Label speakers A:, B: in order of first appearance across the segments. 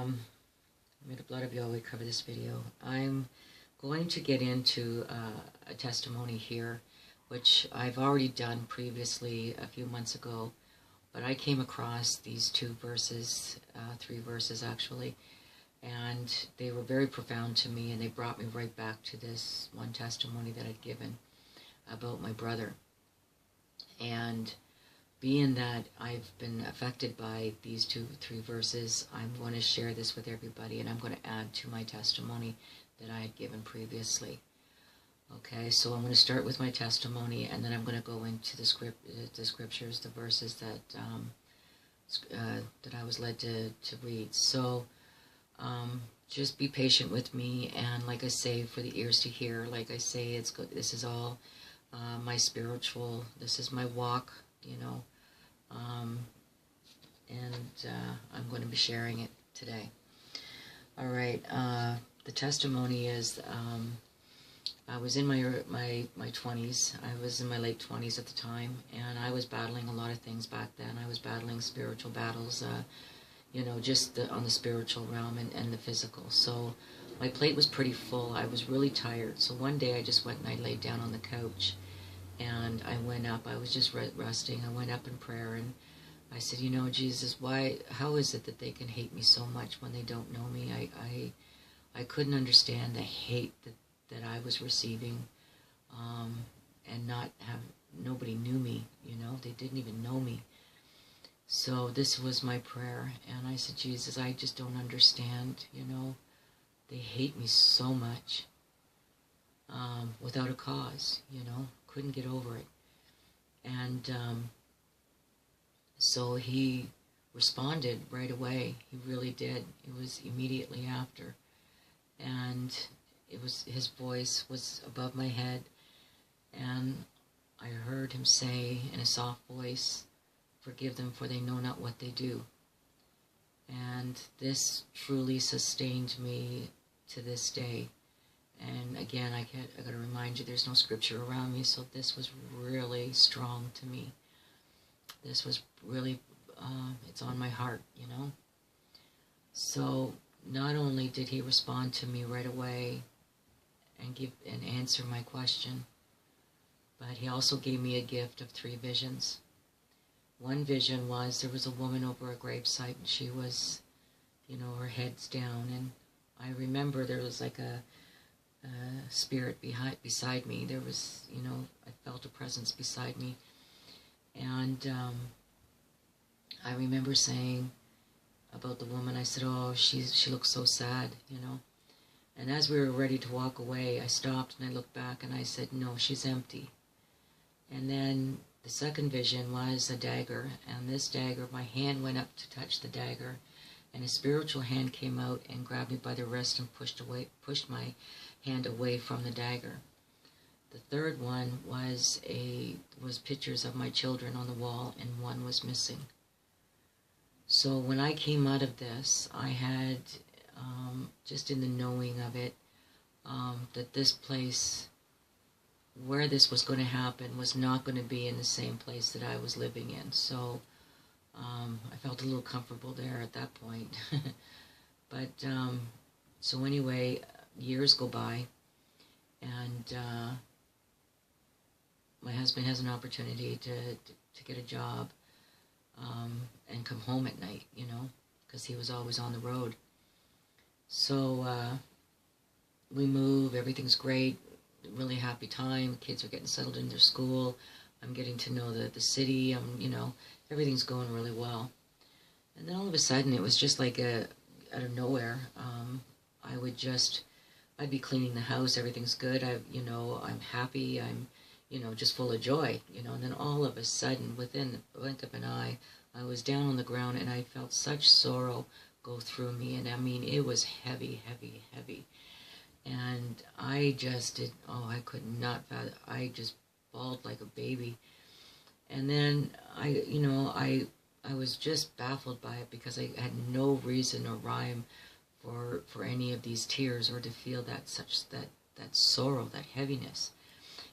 A: May the blood of Yahweh cover this video. I'm going to get into a testimony here, which I've already done previously a few months ago, but I came across these two verses, 3 verses actually, and they were very profound to me, and they brought me right back to this one testimony that I'd given about my brother. And being that I've been affected by these 3 verses, I'm going to share this with everybody, and I'm going to add to my testimony that I had given previously. Okay, so I'm going to start with my testimony, and then I'm going to go into the scriptures, the verses that that I was led to read. So just be patient with me, and like I say, for the ears to hear, like I say, it's good. This is all my spiritual. This is my walk, you know, and I'm going to be sharing it today. All right. The testimony is, I was in my 20s. I was in my late 20s at the time, and I was battling a lot of things back then. I was battling spiritual battles, you know, just on the spiritual realm and the physical. So my plate was pretty full. I was really tired. So one day I just went and I laid down on the couch, and I went up. I was just resting. I went up in prayer, and I said, you know, Jesus, how is it that they can hate me so much when they don't know me? I couldn't understand the hate that I was receiving, and nobody knew me, you know, they didn't even know me. So this was my prayer, and I said, Jesus, I just don't understand, you know, they hate me so much, without a cause, you know, couldn't get over it. And so he responded right away. He really did. It was immediately after. And his voice was above my head, and I heard him say in a soft voice, forgive them, for they know not what they do. And this truly sustained me to this day. And again, I got to remind you, there's no scripture around me, so this was really strong to me. This was really, it's on my heart, you know. So not only did he respond to me right away and answer my question, but he also gave me a gift of 3 visions. One vision was, there was a woman over a gravesite, and she was, you know, her head's down, and I remember there was like a spirit beside me. There was, you know, I felt a presence beside me, and I remember saying about the woman, I said, oh, she looks so sad, you know. And as we were ready to walk away, I stopped and I looked back and I said, no, she's empty. And then the second vision was a dagger, and this dagger, my hand went up to touch the dagger, and a spiritual hand came out and grabbed me by the wrist and pushed my hand away from the dagger. The third one was pictures of my children on the wall, and one was missing. So when I came out of this, I had, just in the knowing of it, that this place, where this was going to happen, was not going to be in the same place that I was living in. So I felt a little comfortable there at that point. But so anyway, years go by, and my husband has an opportunity to get a job and come home at night, you know, because he was always on the road. So we move, everything's great, really happy time, kids are getting settled in their school, I'm getting to know the city, you know, everything's going really well. And then all of a sudden, it was just like out of nowhere, I'd be cleaning the house, everything's good, I'm happy, I'm, you know, just full of joy, you know, and then all of a sudden, within the blink of an eye, I was down on the ground, and I felt such sorrow go through me, and I mean, it was heavy, heavy, heavy. And I just I could not, I just bawled like a baby. And then I was just baffled by it, because I had no reason or rhyme for any of these tears, or to feel that sorrow, that heaviness.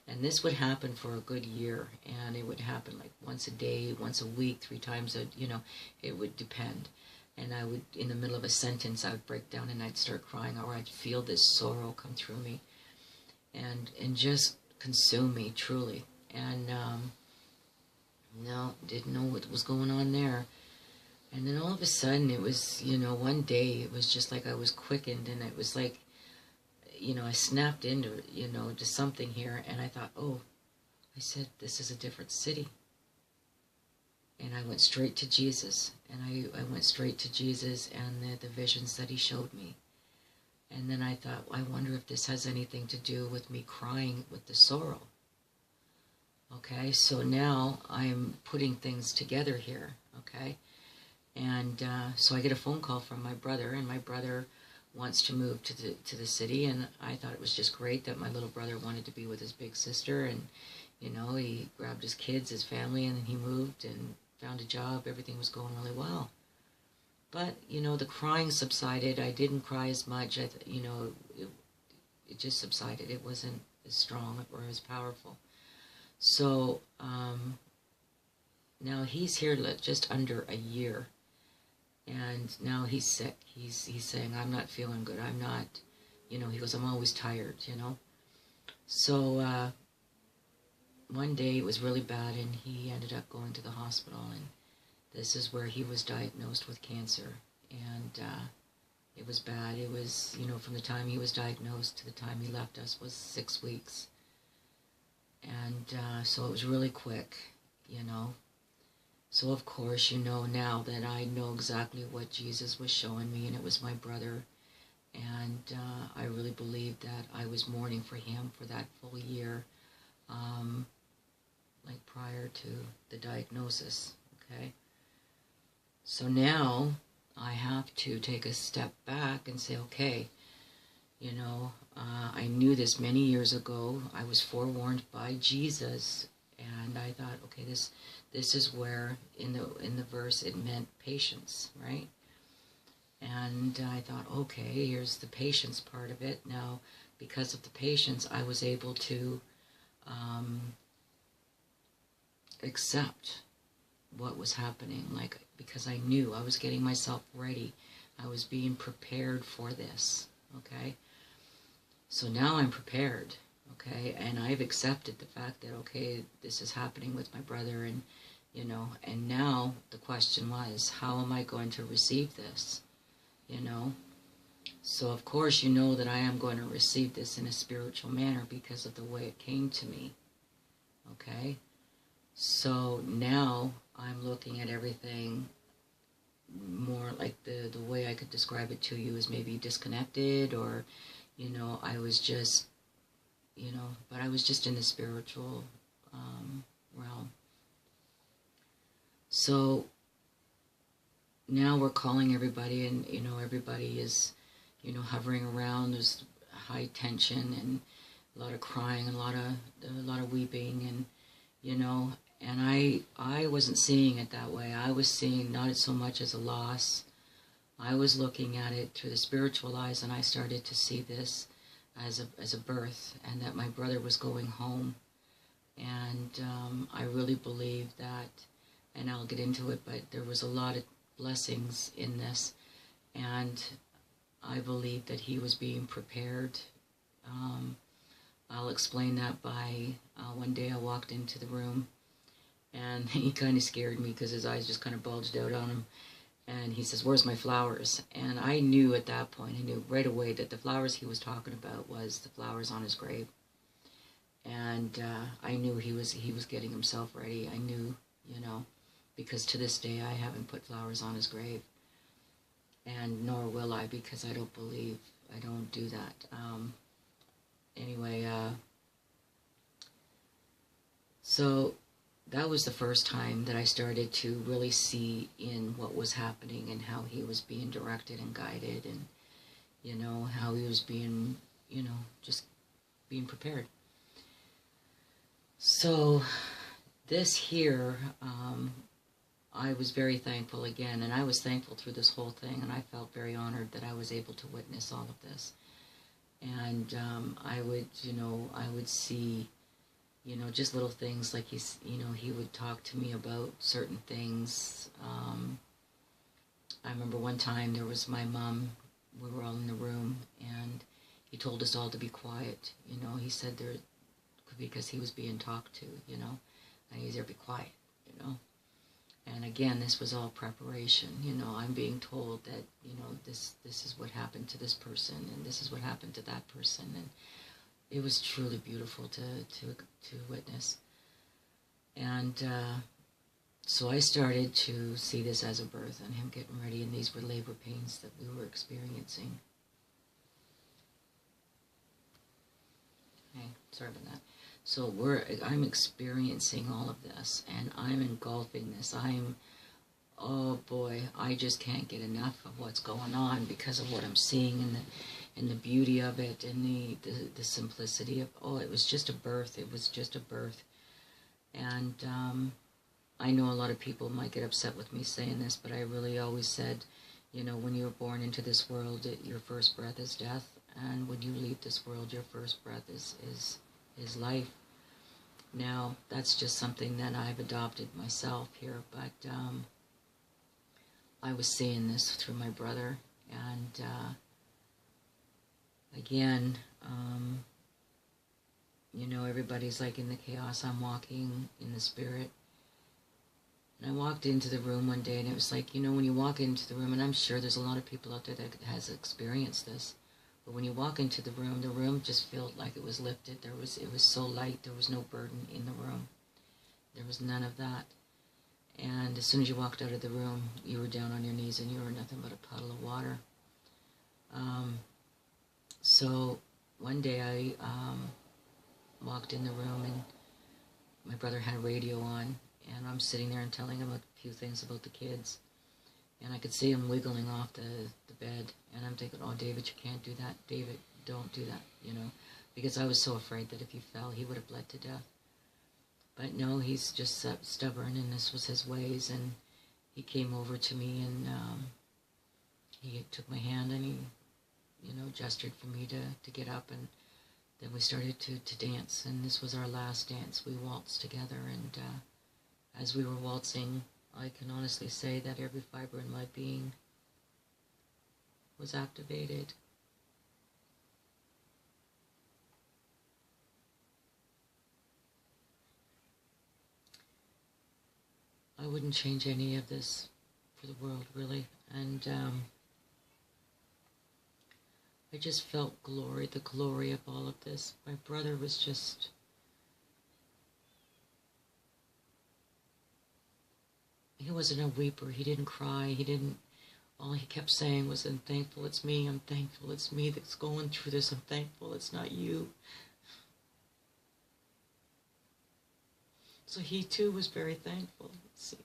A: And this would happen for a good year, and it would happen like once a day, once a week, 3 times you know, it would depend. And I would, in the middle of a sentence, I would break down and I'd start crying, or I'd feel this sorrow come through me and just consume me, truly. And no, didn't know what was going on there. And then all of a sudden, it was, one day, it was just like I was quickened, and it was like, I snapped into, to something here, and I thought, oh, I said, this is a different city. And I went straight to Jesus, and I went straight to Jesus and the visions that he showed me. And then I thought, I wonder if this has anything to do with me crying with the sorrow. Okay, so now I'm putting things together here, okay? And so I get a phone call from my brother, and my brother wants to move to the city, and I thought it was just great that my little brother wanted to be with his big sister, and, he grabbed his kids, his family, and then he moved and found a job. Everything was going really well. But, the crying subsided. I didn't cry as much. It just subsided. It wasn't as strong or as powerful. So now he's here just under a year, and now he's sick. He's saying, I'm not feeling good. I'm not, he goes, I'm always tired, So one day it was really bad, and he ended up going to the hospital, and this is where he was diagnosed with cancer. And it was bad. It was, from the time he was diagnosed to the time he left us was 6 weeks. And so it was really quick, So of course, now that I know exactly what Jesus was showing me, and it was my brother. And I really believed that I was mourning for him for that full year, like prior to the diagnosis, okay? So now I have to take a step back and say, okay, I knew this many years ago. I was forewarned by Jesus, and I thought, okay, this is where in the verse it meant patience, right? And I thought, okay, here's the patience part of it. Now, because of the patience, I was able to accept what was happening, because I knew I was getting myself ready. I was being prepared for this, okay? So now I'm prepared, okay? And I've accepted the fact that, okay, this is happening with my brother, and, and now the question was, how am I going to receive this, So, of course, that I am going to receive this in a spiritual manner because of the way it came to me, okay? So now I'm looking at everything more like the way I could describe it to you is maybe disconnected, or, I was just, but I was just in the spiritual realm. So now we're calling everybody, and, everybody is, hovering around. There's high tension and a lot of crying and a lot of weeping, and, and I wasn't seeing it that way. I was seeing not so much as a loss. I was looking at it through the spiritual eyes, and I started to see this as a birth, and that my brother was going home. And I really believe that, and I'll get into it, but there was a lot of blessings in this, and I believe that he was being prepared. I'll explain that by one day I walked into the room, and he kind of scared me because his eyes just kind of bulged out on him. And he says, "Where's my flowers?" And I knew at that point, I knew right away that the flowers he was talking about was the flowers on his grave. And I knew he was getting himself ready. I knew, because to this day I haven't put flowers on his grave. And nor will I, because I don't do that. Anyway, so that was the first time that I started to really see in what was happening and how he was being directed and guided, and, how he was being, just being prepared. So this here, I was very thankful again, and I was thankful through this whole thing, and I felt very honored that I was able to witness all of this. And I would see, just little things like he would talk to me about certain things, I remember one time there was my mom, we were all in the room, and he told us all to be quiet. You know, he said there, because he was being talked to, you know, and he said, be quiet, you know. And again, this was all preparation. You know, I'm being told that, you know, this is what happened to this person, and this is what happened to that person, and it was truly beautiful to witness. And so I started to see this as a birth, and him getting ready, and these were labor pains that we were experiencing. Okay, sorry about that. So I'm experiencing all of this, and I'm engulfing this. Oh boy, I just can't get enough of what's going on because of what I'm seeing and the beauty of it, and the simplicity of, it was just a birth. It was just a birth. And I know a lot of people might get upset with me saying this, but I really always said, you know, when you're born into this world, your first breath is death, and when you leave this world, your first breath is life. Now, that's just something that I've adopted myself here, but I was seeing this through my brother, and again, you know, everybody's like in the chaos. I'm walking in the spirit. And I walked into the room one day, and it was like, you know, when you walk into the room, and I'm sure there's a lot of people out there that has experienced this, but when you walk into the room just felt like it was lifted. It was so light. There was no burden in the room. There was none of that. And as soon as you walked out of the room, you were down on your knees, and you were nothing but a puddle of water. So one day I walked in the room, and my brother had a radio on, and I'm sitting there and telling him a few things about the kids, and I could see him wiggling off the bed, and I'm thinking, oh, David, you can't do that. David, don't do that, you know, because I was so afraid that if he fell, he would have bled to death. But no, he's just stubborn, and this was his ways, and he came over to me, and he took my hand, and he, you know, gestured for me to get up, and then we started to dance, and this was our last dance. We waltzed together, and as we were waltzing, I can honestly say that every fiber in my being was activated. I wouldn't change any of this for the world, really, and I just felt the glory of all of this. My brother was just, he wasn't a weeper. He didn't cry. He didn't, all he kept saying was, I'm thankful it's me. I'm thankful it's me that's going through this. I'm thankful it's not you. So he too was very thankful. Let's see.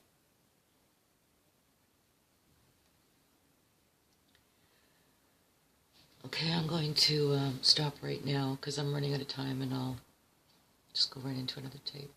A: Okay, I'm going to stop right now because I'm running out of time, and I'll just go right into another tape.